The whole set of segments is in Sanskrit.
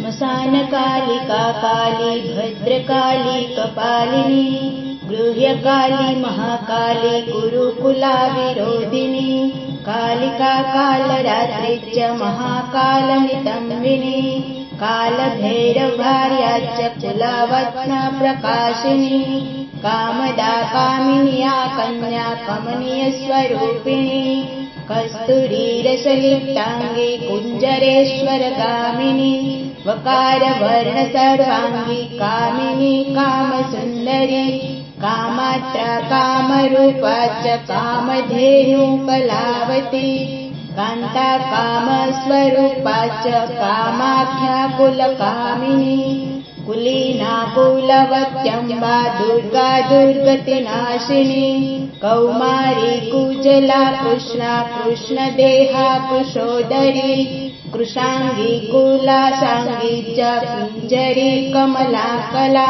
श्मशानकालिका काली भद्रकाली कपालिनी गृह्यकाली महाकाली कुरुकुला विरोधिनी कालिका कालरात्रिश्च महाकालनितम्बिनी कालभैरवभार्याश्च कुलवत्ना प्रकाशिनी कामदा कामिन्या कन्या कमनीयस्वरूपिणी कस्तूरीरसलिप्ताङ्गी कुञ्जरेश्वरगामिनी वकारवर्णसर्वाङ्गी कामिनी कामसुन्दरी कामात्रा कामरूपा च कामधेनुकलावती कान्ता कामस्वरूपा च कामाख्या कुलकामिनी कुलीना कुलवत्यम्बा दुर्गा दुर्गतिनाशिनी कौमारी कुजला कृष्णा कृष्णदेहा कुशोदरी कृशांगी कुलासांगी च कुञ्जरी कमला कला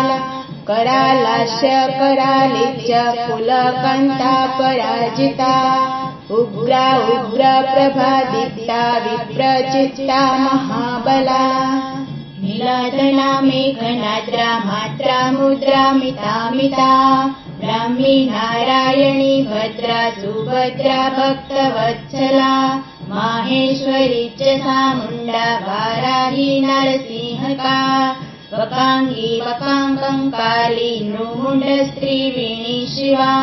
करालास्य कराली च कुलकन्ता पराजिता उग्रा उग्र प्रभादीप्ता विप्रचित्ता महाबला नीलादना मेघनाद्रा मात्रा मुद्रा मितामिता ब्राह्मी नारायणी भद्रा सुभद्रा भक्तवत्सला माहेश्वरी च सामुण्डा वाराही नरसिंहका वकांगी वकांकंकाली नृमुण्डस्त्रीवीणी शिवा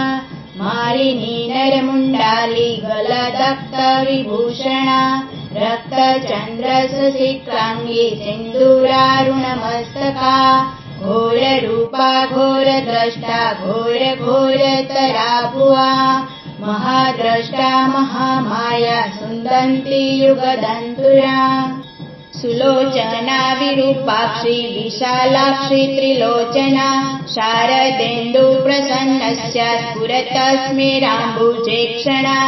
मारिणी नरमुण्डाली गलदक्त विभूषणा रक्तचन्द्रसशिक्रांगी सिन्दूरारुणमस्तका घोररूपा घोरद्रष्टा घोरघोरतरा भुवा महाद्रष्टा महामाया सुन्दन्ती युगदन्तुरा सुलोचना विरूपाक्षी विशालाक्षी त्रिलोचना शारदेन्दु प्रसन्नस्या स्फुरतस्मेराम्बुजेक्षणा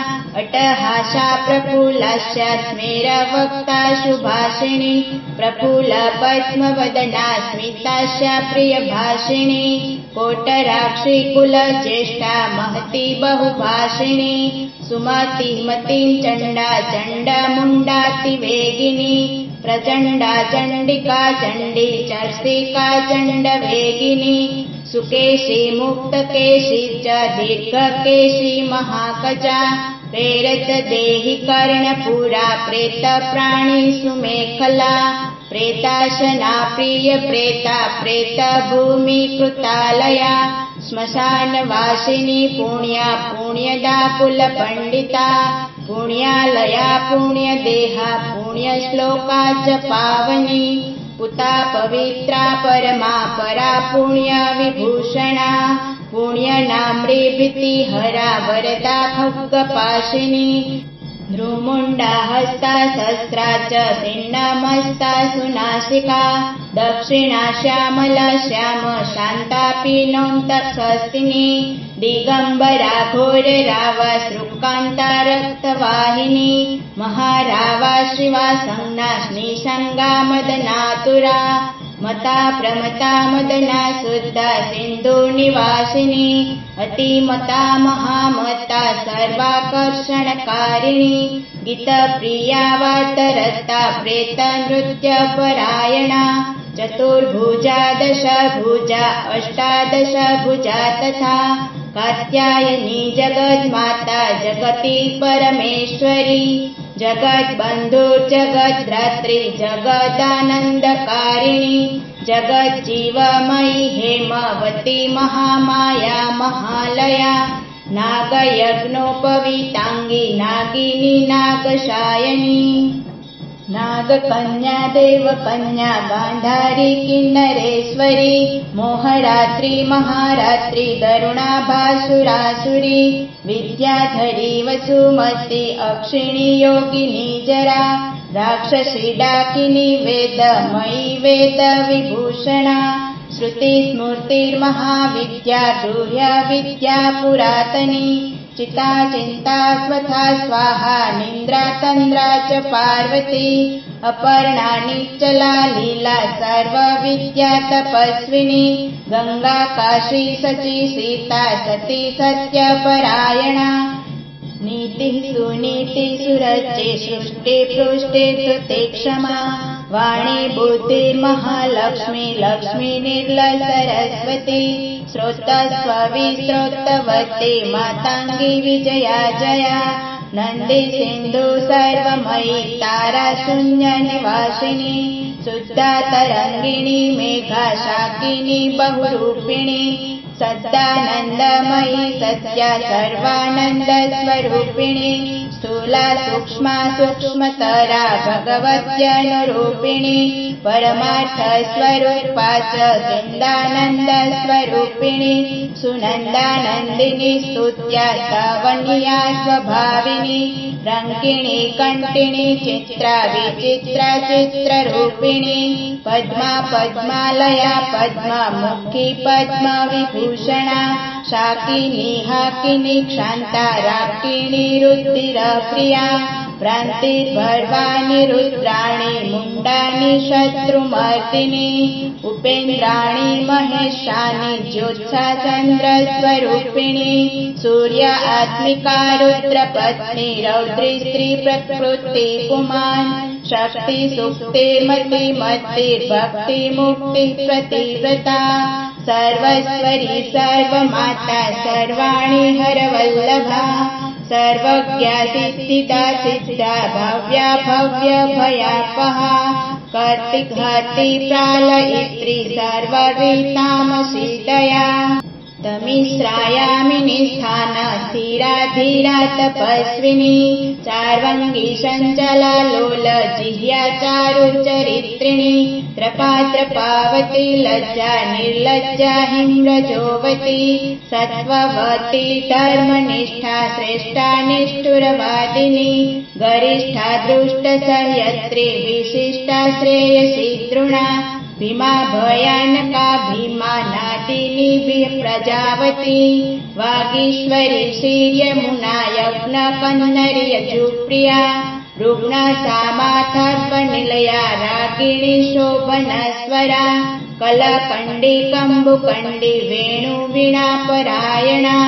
अट्टहासा प्रफुल्लस्या स्मेरवक्ता शुभाषिणी प्रफुल्ल पद्मवदना स्मितास्या प्रियभाषिणी कोटराक्षी कुलज्येष्ठा महती बहुभाषिणी सुमती मती चण्डा चण्डमुण्डातिवेगिनी प्रचण्डा चण्डिका चण्डी चर्षिका चण्डवेगिनी सुकेशी मुक्तकेशी च दीर्घकेशी महाकजा प्रेरत देहि कर्णपुरा प्रेतप्राणी सुमेखला प्रेताशना प्रिय प्रेता प्रेतभूमिकृतालया श्मशानवासिनी पुण्या पुण्यदा कुलपण्डिता पुण्यालया पुण्यदेहा पुण्यश्लोका च पावनी पुता पवित्रा परमा परा पुण्यविभूषणा पुण्यनाम्रीभीतिहरा वरदा खड्गपाशिनी नृमुण्डा हस्ता शस्त्रा च सिन्नमस्ता सुनासिका दक्षिणा श्यामला श्याम शान्तापि नौन्तस्वस्तिनी दिगम्बरा घोररावा श्रुकान्ता रक्तवाहिनी महारावा शिवा संज्ञा निसंगा मदनातुरा मता प्रमता मदना शुद्धा सिन्धुनिवासिनी अतिमता महामता सर्वाकर्षणकारिणी गीतप्रिया वातरता प्रेतनृत्यपरायणा चतुर्भुजा दशभुजा अष्टादशभुजा तथा कात्यायनी जगन्माता जगति परमेश्वरी जगद्बन्धुर्जगद्धात्री जगदानन्दकारिणी जगज्जीवमयी हेमवती महामाया महालया नागयज्ञोपवीताङ्गी नागिनी नागशायनी नागकन्या देवकन्या गान्धारी किन्नरेश्वरी मोहरात्रि महारात्रि दरुणाभासुरासुरी विद्याधरी वसुमती अक्षिणी योगिनी जरा राक्षसी डाकिनी वेदमयी वेद विभूषणा श्रुतिस्मृतिर्महाविद्या गृह्य विद्या पुरातनी चिता चिन्ता स्वथा स्वाहा निन्द्रा तन्द्रा च पार्वती अपर्णा निश्चला लीला सर्वविद्या तपस्विनी गंगा काशी सची सीता सती सत्यपरायणा नीति सुनीति सुरचे सृष्टि पृष्ठे सुते क्षमा। वाणी बुद्धिर्महालक्ष्मी लक्ष्मी निर्लसरस्वती श्रोतस्वविश्रोतवती मातांगी विजया जया नंदी सिंधु सर्वमयी तारा शून्य निवासिनी शुद्धा तरंगिणी मेघा शाकिनी बहुरूपिणी सद्दानंदमयी सत्या सर्वानंद स्वरूपिणी स्थूला सूक्ष्मा सूक्ष्मतरा भगवत्यनुरूपिणी परमार्थ स्वरूपा च चिदानंद स्वरूपिणी सुनंदानंदिनी स्तुत्या लावण्या स्वभाविनी रंकिणी कंटिनी चित्रा विचित्रा चित्ररूपिणी पद्मा पद्मालया पद्ममुखी पद्मविभूषणा शाकिनी हाकिनी क्षान्ता राकिणी रुद्रप्रिया भ्रान्तिर्भर्वाणि रुद्राणि मुण्डानि शत्रुमर्दिनी उपेन्द्राणि महेशानि ज्योत्सा चन्द्रस्वरूपिणी सूर्य आत्मिका रुद्रपत्नी रौद्री स्त्री प्रकृति पुमान् शक्ति सुक्तिर्मति मतिर्भक्ति मुक्ति प्रतिव्रता सर्वस्वरी सर्वमाता सर्वाणि हरवल्लभा सर्वज्ञा सिद्धिदा सिद्धा भव्या भव्य भयापहा कर्तिघाति प्रालयित्री सर्वरीतामसि दया तमिश्रायामिनी स्थान स्थिरा धीरा तपस्विनी चार्वंगी चंचला लोल जिह्या चारु चरित्रिणी त्रपावती लज्जा निर्लज्जा हिम्रजोवती सत्ववती धर्मनिष्ठा श्रेष्ठा निष्ठुरवादिनी गरिष्ठा दृष्ट संयत्री विशिष्टा श्रेयसी दृढा भीमा भयानका भीमा नादिनी प्रजावती वागीश्वरी शीर्यमुना यज्ञ कन्नरी यजुप्रिया रुग्ण सामाथर्पनिलया रागिणी शोभनस्वरा कलकण्डी कम्बुकण्डी वेणुवीणा परायणा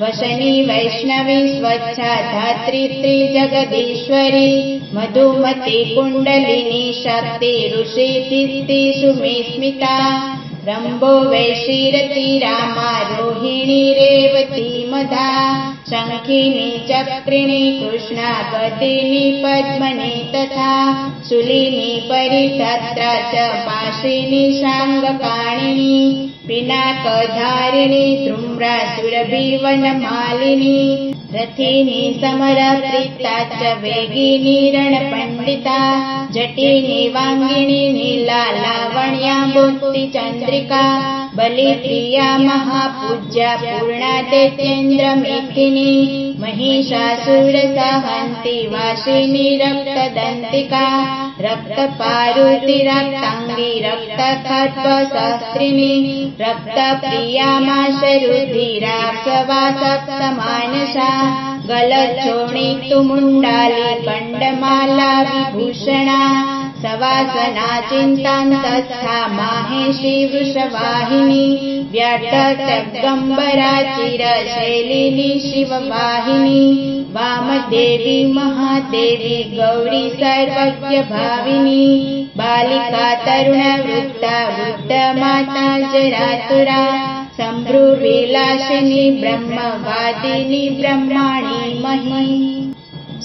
वशनी वैष्णवी स्वच्छा धात्रित्री जगदीश्वरी मधुमती कुण्डलिनी शक्ति ऋषि दित्ति सुमिस्मिता रम्भो वैशीरती रामा रोहिणी रेवती मदा शङ्खिनी चक्रिणी कृष्णा गदिनी पद्मनी तथा शूलिनी परिछत्रा च पाशिनी शाङ्गकाणिनी पिनाकधारिणी धूम्रा सुरभिवनमालिनी रथिनी समरप्रीता च वेगिनी रणपण्डिता जटिनी वाङ्गिनी नीला लावण्या बुद्धिचन्द्रिका बलिप्रिया महापूज्या पूर्णा दैत्येन्द्रमेखिनी महिषासुरसहन्ती वासिनी रक्तदन्तिका रक्तपारुति रक्ताङ्गी रक्तखर्पशस्त्रिणी रक्तप्रिया माशरुधिराक्षवा सप्तमानसा गलच्छोणी तुमुण्डाली कण्डमाला विभूषणा सवासना चिन्तान्तस्था माहेशी वृषवाहिनी व्याटगम्बरा चिरशैलिनी शिववाहिनी वामदेवी महादेवी गौरी सर्वज्ञभाविनी बालिका तरुणवृत्ता वृद्धमाता जरातुरा सम्भ्रुविलासिनी ब्रह्मवादिनी ब्रह्माणी मही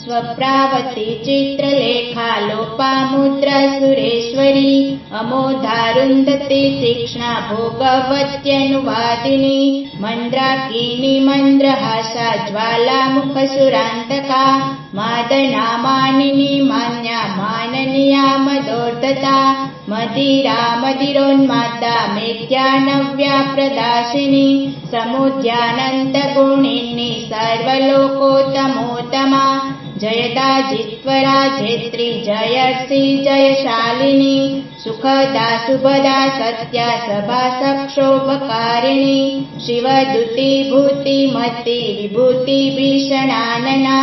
स्वप्रावती चित्रलेखा लोपामुद्रा सुरेश्वरी अमोधारुन्धती तीक्ष्णा भोगवत्यनुवादिनी मन्द्राकिनी मन्द्रहासा ज्वालामुखसुरान्तका मादना मानिनी मान्या माननीया मदोर्धता मदिरा मदिरोन्मादा मेद्या नव्या प्रदाशिनी समुद्यानन्दगुणिनी सर्वलोकोत्तमोत्तमा जयदा जित्वरा जेत्री जयर्षि जयशालिनी सुखदा शुभदा सत्या सभा सक्षोभकारिणी शिवदूती भूतिमती विभूति भीषणानना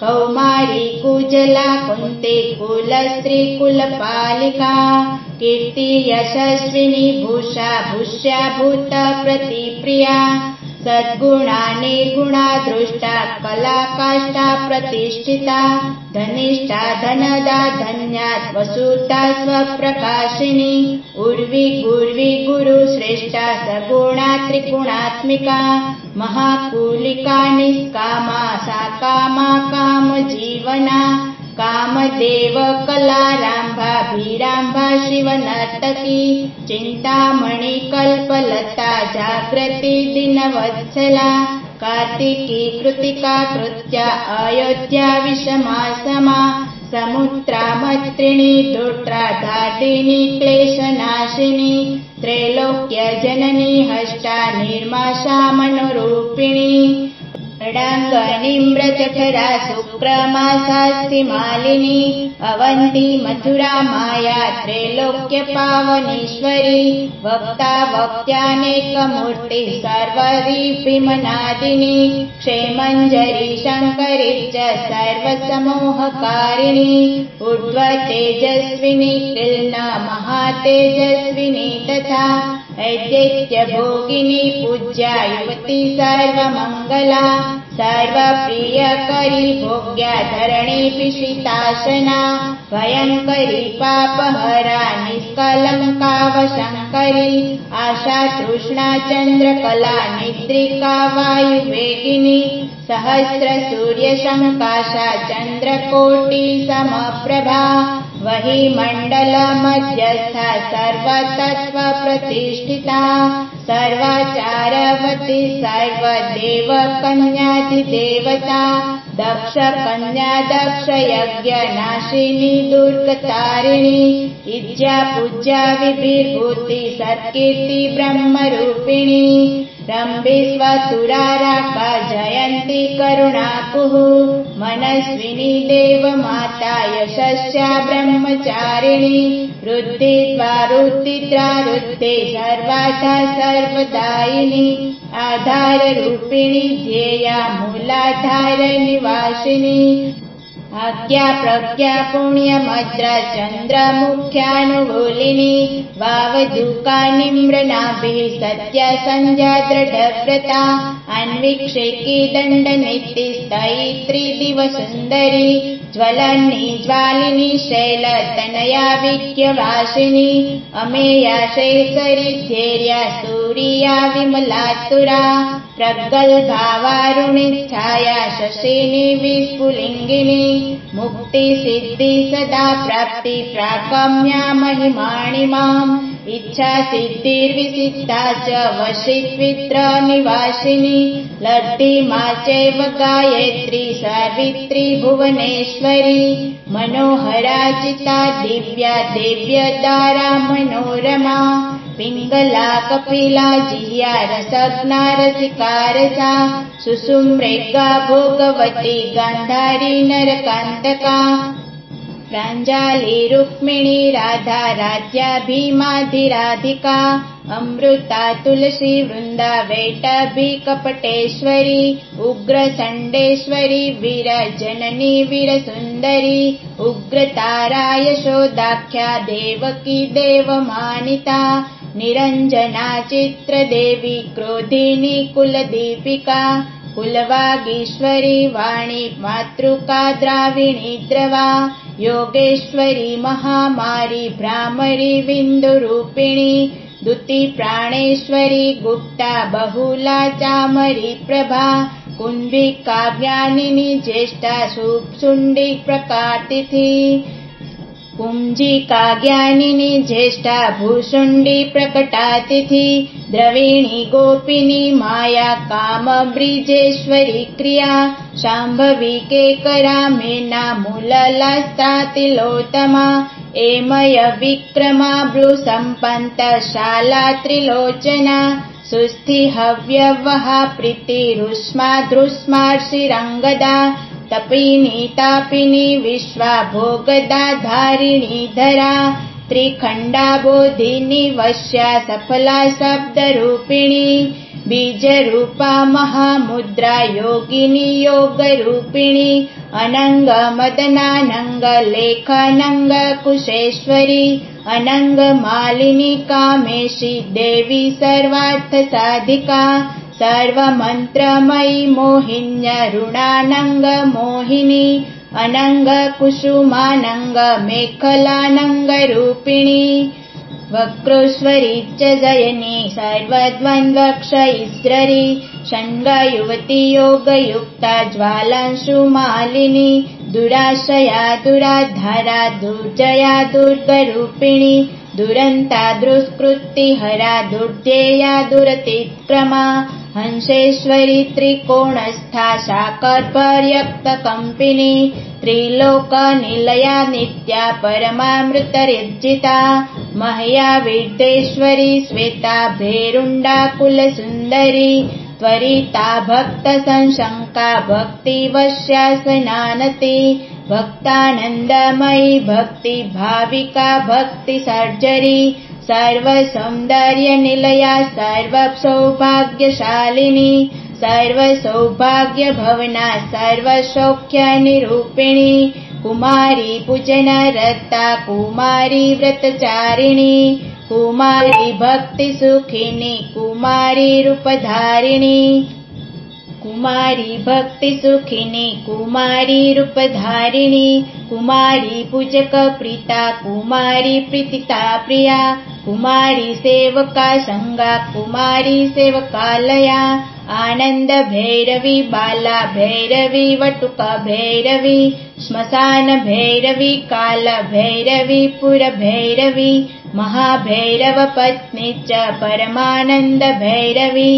कौमारी कुजला कुन्ती कुलस्त्री कुलपालिका कीर्ति यशस्विनी भूषा भूष्या भूत प्रतिप्रिया सद्गुणा निर्गुणा दृष्टा कला काष्ठा प्रतिष्ठिता धनिष्ठा धनदा धन्या वसुता स्वप्रकाशिनी उर्वी गुर्वी गुरु श्रेष्ठा सगुणा त्रिगुणात्मिका महाकुलिका निष्कामा साकामा काम जीवना कामदेव कलाराम्भा भीराम्भा शिवनर्तकी चिंतामणि कल्पलता जागृति दिनवत्सला कार्तिकी कृतिका कृत्या अयोध्या विषमा समा समुद्रा मत्रिणी दुर्त्रा धारिणी क्लेशनाशिनी त्रैलोक्य जननी हष्टा निर्माशा मनोरूपिणी षडाङ्गनिम्रजठरा शुक्रमासास्ति मालिनी अवन्ती मथुरा माया त्रैलोक्यपावनीश्वरी वक्ता वक्त्यानेकमूर्ति सर्वरीभिमनादिनी क्षेमञ्जरी शङ्करी च सर्वसमोहकारिणी ऊर्ध्व तेजस्विनी किल्न महातेजस्विनी तथा ऐदैत्यभोगिनी पूज्या युवती सर्वमङ्गला सर्वप्रियकरी भोग्या धरणी पिशिताशना भयङ्करी पापहरा निष्कलङ्कावशङ्करी आशा तृष्णा चन्द्रकला निद्रिका वायुवेगिनी सहस्र सूर्यशङ्काशा चन्द्रकोटि समप्रभा वही मंडल मध्यस्था सर्वतत्व प्रतिष्ठिता सर्वाचारवती सर्वदेव कन्याधिदेवता दक्ष कन्या दक्ष यज्ञ नाशिनी दुर्गतारिणी इज्या पूज्या विभिर्भूति सत्कीर्ति ब्रह्मरूपिणी रम्भिस्वतुराराका जयन्ती करुणाकुः मनस्विनी देवमाता यशस्या ब्रह्मचारिणी रुद्धिद्वारुद्धिद्रारुद्धे सर्वाधा सर्वदायिनी आधाररूपिणी ध्येया मूलाधार निवासिनी आज्ञा प्रज्ञा पुण्यमद्रा चन्द्रमुख्यानुकूलिनी वावधूका निम्रनाभिः सत्या सन्ध्या दृढव्रता अन्वीक्षेकी दण्डनीति स्तयित्री दिवसुन्दरी ज्वलन्नी ज्वालिनी शैलतनया विद्यवासिनी अमेया शेखरी धैर्या सूर्या विमलातुरा प्रगल्भावारुणिच्छाया शशिनी विस्फुलिङ्गिनी मुक्ति सिद्धि सदा प्राप्ति प्राकम्या महिमाणिमाम् इच्छा सिद्धिर्विसिद्धा च वशित्वित्र निवासिनी लब्धिमा चैव गायत्री सावित्री भुवनेश्वरी मनोहरा चिता दिव्या देव्यदारा मनोरमा पिङ्गला कपिला जिह्या रसज्ञा रसिकारसा सुसुम्रेगा भोगवती गान्धारी नरकान्तका प्राञ्जाली रुक्मिणी राधा राज्या भीमाधिराधिका अमृता तुलसी वृन्दा वैटभी कपटेश्वरी उग्रचण्डेश्वरी वीरजननी वीरसुन्दरी उग्रतारा यशोदाख्या देवकी देवमानिता निरञ्जना चित्रदेवी क्रोधिनी कुलदीपिका कुलवागीश्वरी वाणी मातृका द्राविणी द्रवा योगेश्वरी महामारी भ्रामरी बिन्दुरूपिणी दुति प्राणेश्वरी गुप्ता बहुला चामरी प्रभा कुन्भिका ज्ञानिनी ज्येष्ठा शुण्डी प्रकारतिथि कुंजिका ज्ञानिनी ज्येष्ठा भूषुण्डी प्रकटातिथि द्रविणी गोपिनी माया कामब्रिजेश्वरी क्रिया शाम्भवी केकरा मेना मूललस्तातिलोत्तमा एमय विक्रमा भ्रूसम्पन्त शाला त्रिलोचना सुस्थि हव्यवहा प्रीतिरुष्मा दृश्मार्षिरङ्गदा तपिनी तापिनी विश्वा भोगदा धारिणी धरा त्रिखण्डा बोधिनी वश्या सफला शब्दरूपिणी बीजरूपा महामुद्रा योगिनी योगरूपिणी अनंग मदनानंग लेखानंग कुशेश्वरी अनंग मालिनी कामेशी देवी सर्वार्थ साधिका सर्वमन्त्रमयी मोहिन्यरुणानङ्गमोहिनी अनङ्गकुसुमानङ्गमेखलानङ्गरूपिणी वक्रोश्वरी च जयनी सर्वद्वन्द्वक्षयिस्ररी षण्गयुवती योगयुक्ता ज्वालांशुमालिनी दुराशया दुराधारा दुर्जया दुर्गरूपिणी दुरन्ता दुष्कृतिहरा दुर्ध्येया दुरतिक्रमा हंसेश्वरी त्रिकोणस्था शाकरपर्यक्तकम्पिनी त्रिलोकनिलया नित्या परमामृतर्जिता मह्या विद्येश्वरी श्वेता भेरुण्डाकुलसुन्दरी त्वरिता भक्तसंशङ्का भक्तिवश्यासनानति भक्तानन्दमयी भक्तिभाविका भक्तिसर्जरी सर्वसौन्दर्यनिलया सर्वसौभाग्यशालिनी सर्वसौभाग्यभवना सर्वसौख्यनिरूपिणी कुमारी पूजनरता कुमारी व्रतचारिणी कुमारी भक्तिसुखिनी कुमारी रूपधारिणी कुमारी भक्तिसुखिनी कुमारी रूपधारिणी कुमारी पूजकप्रीता कुमारी प्रीतिता प्रिया कुमारी सेवका संगा कुमारी सेवकालया आनंद भैरवी बाला भैरवी वटुक भैरवी श्मशान भैरवी काल भैरवी पुर भैरवी महाभैरव पत्नी च परमानंद भैरवी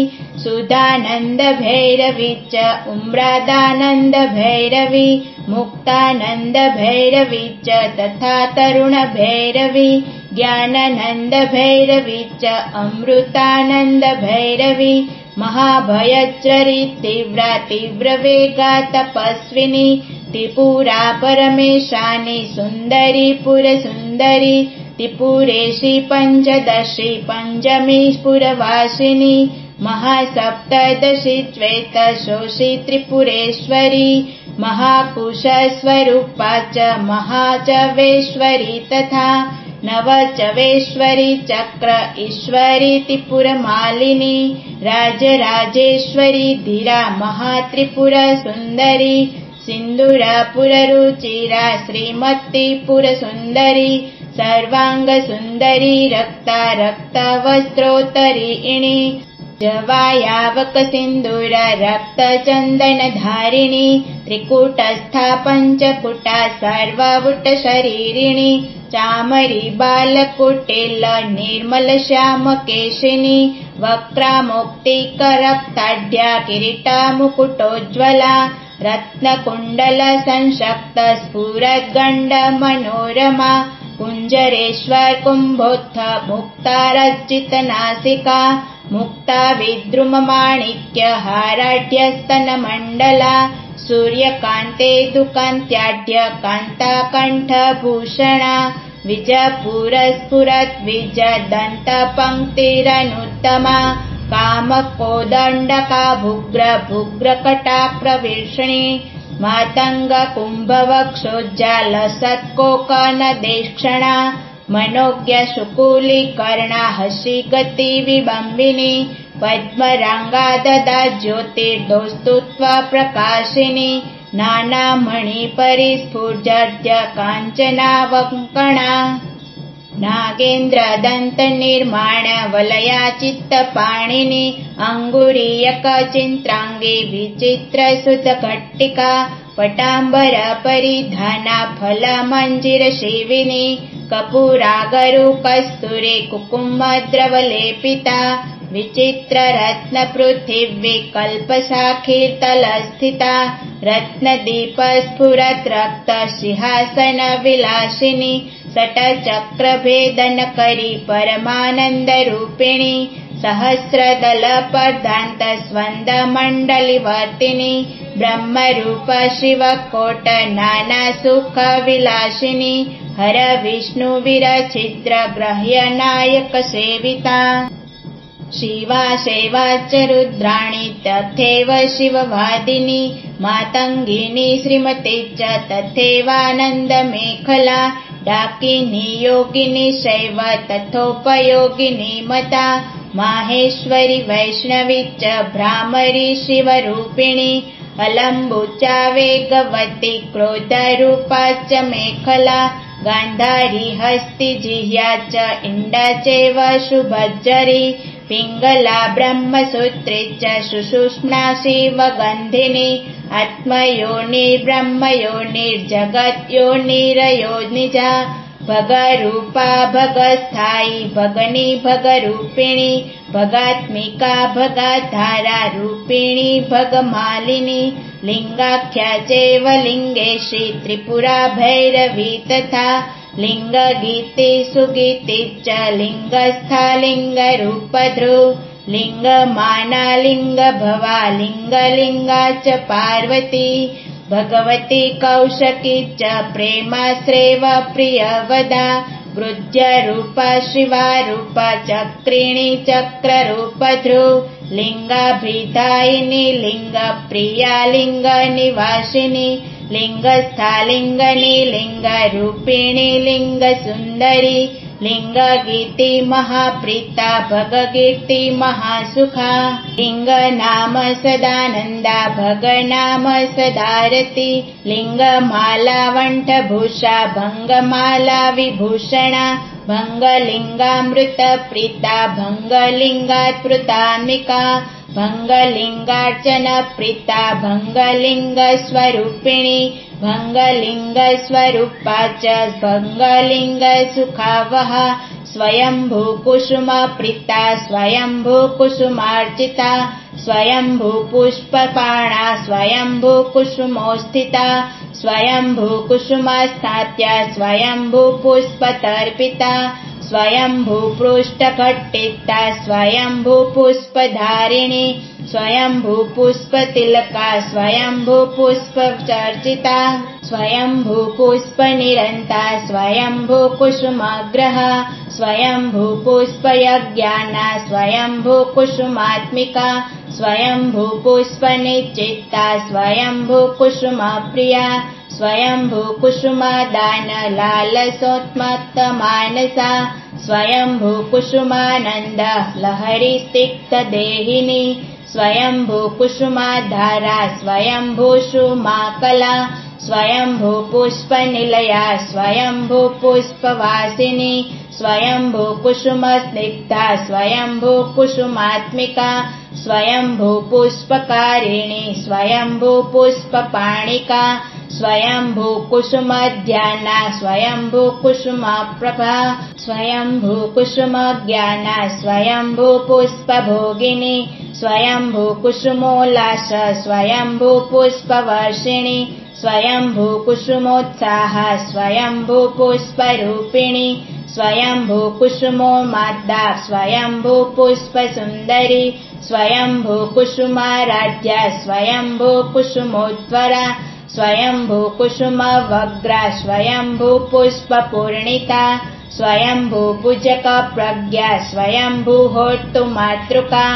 सुधानंद भैरवी च उम्रादानंद भैरवी मुक्तानंद भैरवी च तथा तरुण भैरवी ज्ञानानंद भैरवी च अमृतानंद भैरवी महाभयच्चरी तीव्रा तीव्रवेगा तपस्विनी त्रिपुरा परमेशानी सुन्दरी पुरसुन्दरी त्रिपुरेशी पञ्चदशी पञ्चमी पुरवासिनी महासप्तदशी श्वेतशोषी त्रिपुरेश्वरी महाकुशस्वरूपा च महाचवेश्वरी तथा नवचवेश्वरी चक्र ईश्वरी त्रिपुरमालिनी राजराजेश्वरी धीरा महात्रिपुर सुन्दरी सिन्दूरपुररुचिरा श्रीमती पुरसुन्दरी सर्वाङ्गसुन्दरी रक्ता रक्तवस्त्रोत्तरीयिणी जवायावक सिन्दूर रक्तचन्दनधारिणी त्रिकूटस्था पञ्चकुटा सर्ववुटशरीरिणी चामरी बालकुटिल निर्मल श्यामकेशिनी वक्रामुक्तिकरक्ताढ्या किरीटा मुकुटोज्ज्वला रत्नकुण्डल संशक्त स्फुरद्गण्ड मनोरमा कुञ्जरेश्वर कुम्भोत्थ मुक्तारचितनासिका मुक्ता विद्रुममाणिक्य हाराढ्यस्तनमण्डला सूर्यकान्ते दुकान्त्याढ्य कान्ता कण्ठभूषणा विजयपुरस्फुरत् विजयदन्तपङ्क्तिरनुत्तमा कामकोदण्डका भुग्र भुग्रकटाप्रवीर्षिणी मातङ्ग कुम्भवक्षोज्जाल सत्कोकनदेक्षणा मनोज्ञ शुकुलीकर्णा हसिगति विबम्बिनी पद्मराङ्गा ज्योतिर्दोस्तुत्वा प्रकाशिनी नानामणिपरिस्फुर्जद्य काञ्चनावङ्कणा नागेन्द्रदन्तनिर्माण वलया चित्तपाणिनी अङ्गुरीयकचिन्त्राङ्गी विचित्रसुतघट्टिका पटाम्बर परिधाना फलमञ्जिरसेविनी कपूरागरु कस्तूरी कुकुमद्रवलेपिता विचित्ररत्नपृथिवी कल्पशाखीतलस्थिता रत्नदीपस्फुरत् रक्तसिंहासनविलासिनी षट्चक्रभेदनकरी परमानन्दरूपिणी सहस्रदलपर्दान्त स्वन्दमण्डलिवर्तिनी ब्रह्मरूप शिवकोट नानासुखविलासिनी हर विष्णुविरचित्र ग्रह्यनायकसेविता शिवा सेवा च रुद्राणी तथैव शिववादिनी मातङ्गिनी श्रीमती च तथैवानन्दमेखला डाकिनी योगिनी शैव तथोपयोगिनी मता माहेश्वरि वैष्णवी च भ्रामरी शिवरूपिणी अलम्बुचा वेगवती क्रोधरूपा च मेखला गान्धारी हस्तिजिह्या च इण्डा चैव शुभज्जरी पिङ्गला ब्रह्मसूत्री च सुषुम्ना शिवगन्धिनी आत्मयोनिर्ब्रह्मयोनिर्जगद्योनिरयोनिजा भगरूपा भगस्थायी भगनी भगरूपिणी भगात्मिका भगाधारा रूपिणी भगमालिनी लिङ्गाख्या चैव लिङ्गेशी त्रिपुरा भैरवी तथा लिङ्गगीति सुगीति च लिङ्गस्था लिङ्गरूपधृ लिङ्गमाना लिङ्गभवा लिङ्गलिङ्गा च पार्वती भगवती कौशकी च प्रेमाश्रेव प्रियवदा वृज्यरूपा शिवारूपा चक्रिणी चक्ररूपधृ लिङ्गाभिधायिनी लिङ्गप्रिया लिङ्गनिवासिनी लिङ्गस्था लिङ्गनी लिङ्गरूपिणी लिङ्गसुन्दरी लिङ्गगीति महाप्रीता भगकीर्ति महासुखा लिङ्गनाम सदानन्दा भगनाम सदारति लिङ्गमाला वण्ठभूषा भङ्गमाला विभूषणा भङ्गलिङ्गामृतप्रीता भङ्गलिङ्गात्पृतान्विका भङ्गलिङ्गार्चनप्रीता भङ्गलिङ्गस्वरूपिणी भङ्गलिङ्गस्वरूपा च भङ्गलिङ्गसुखावहा स्वयम्भूकुसुमप्रीता स्वयम्भूकुसुमार्चिता स्वयम्भूपुष्पपाणा स्वयम्भूकुसुमोत्थिता स्वयम्भूकुसुमस्थात्या स्वयम्भूपुष्पतर्पिता स्वयम्भूपृष्ठघट्टिता स्वयम्भूपुष्पधारिणी स्वयम्भूपुष्पतिलका स्वयम्भूपुष्पचर्चिता स्वयम्भूपुष्पनिरन्ता स्वयम्भूकुसुमाग्रहा स्वयम्भूपुष्पयज्ञाना स्वयम्भूकुसुमात्मिका स्वयम्भूपुष्पनिश्चित्ता स्वयम्भूकुसुमप्रिया स्वयम्भूकुसुमादानलालसोन्मत्तमानसा स्वयम्भूकुसुमानन्द लहरीस्तिक्तदेहिनी स्वयम्भूकुसुमाधारा स्वयम्भूसुमाकला स्वयम्भूपुष्पनिलया स्वयम्भूपुष्पवासिनी स्वयम्भूकुसुमस्निग्धा स्वयम्भूकुसुमात्मिका स्वयम्भूपुष्पकारिणी स्वयम्भूपुष्पपाणिका स्वयम्भूकुसुमध्याना स्वयम्भूकुसुमप्रभा स्वयम्भूकुसुमज्ञाना स्वयम्भूपुष्पभोगिनी स्वयम्भूकुसुमोल्लास स्वयम्भूपुष्पवर्षिणी स्वयम्भूकुसुमोत्साहा स्वयम्भूपुष्परूपिणी स्वयम्भूकुसुमोन्मादा स्वयम्भूपुष्पसुन्दरी स्वयम्भूकुसुमाराध्या स्वयम्भूकुसुमोद्वरा स्वयम्भूकुसुमवग्रा स्वयम्भूपुष्पपूर्णिता स्वयम्भूपूजकप्रज्ञा स्वयम्भूहोतुमातृका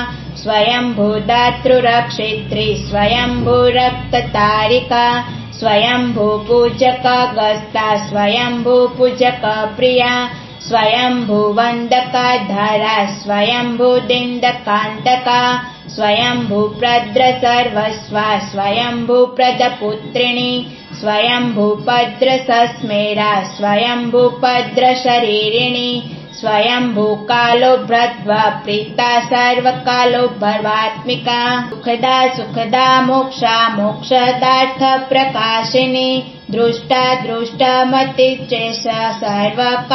स्वयम्भूदातृरक्षित्री स्वयम्भूरक्ततारिका स्वयम्भूपूजकगस्ता स्वयम्भूपूजकप्रिया स्वयम्भूवन्दकाधारा स्वयम्भूदिन्दकान्तका स्वयम्भूप्रद्रसर्वस्वा स्वयम्भूप्रदपुत्रिणी स्वयम्भूपद्रसस्मेरा स्वयम्भूपद्रशरीरिणी स्वयम्भूकालोभ्रद्वा प्रीता सर्वकालोभर्वात्मिका सुखदा सुखदा मोक्षा मोक्षदार्थप्रकाशिनी दृष्टा दृष्टमतिचेषा सर्वकार्यविनाशिनी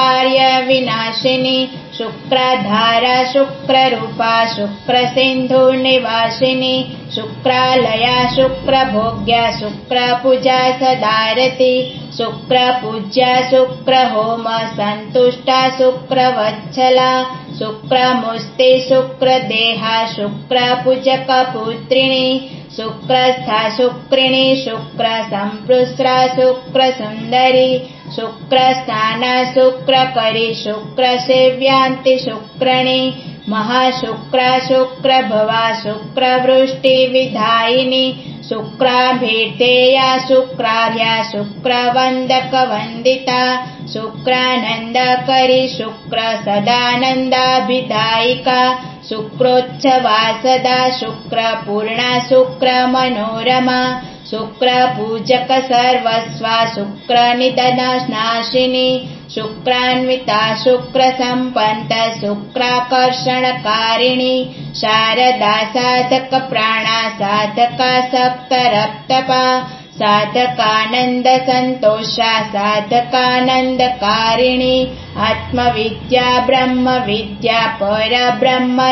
शुक्राधारा शुक्ररूपा शुक्रसिन्धुनिवासिनी शुक्रालया शुक्रभोग्या शुक्रपूजा सदारति शुक्रपूज्या शुक्रहोम सन्तुष्टा शुक्रवत्सला शुक्रमुस्ति शुक्रदेहा शुक्रपूजकपुत्रिणी शुक्रस्था शुक्रिणी शुक्रसम्पृश्रा शुक्रसुन्दरी शुक्रस्नाना शुक्रकरी शुक्रसेव्यान्ति शुक्रणी महाशुक्रा शुक्रभवा शुक्रवृष्टिविधायिनी शुक्राभिधेया शुक्रार्या शुक्रवन्दकवन्दिता शुक्रानन्दकरी शुक्र सदानन्दाभिधायिका शुक्रोत्सवा सदा शुक्रपूर्णा शुक्रमनोरमा शुक्रपूजक सर्वस्वा शुक्रनिधननाशिनी शुक्रान्विता शुक्रसम्पन्त शुक्राकर्षणकारिणी शारदा साधक प्राणा साधका सक्तरक्तपा साधकानन्द सन्तोषा साधकानन्दकारिणी आत्मविद्या ब्रह्मविद्या परब्रह्मस्वरूपिणी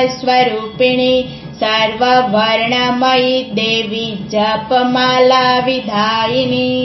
सर्ववर्णमयी देवी जपमाला विधायिनी।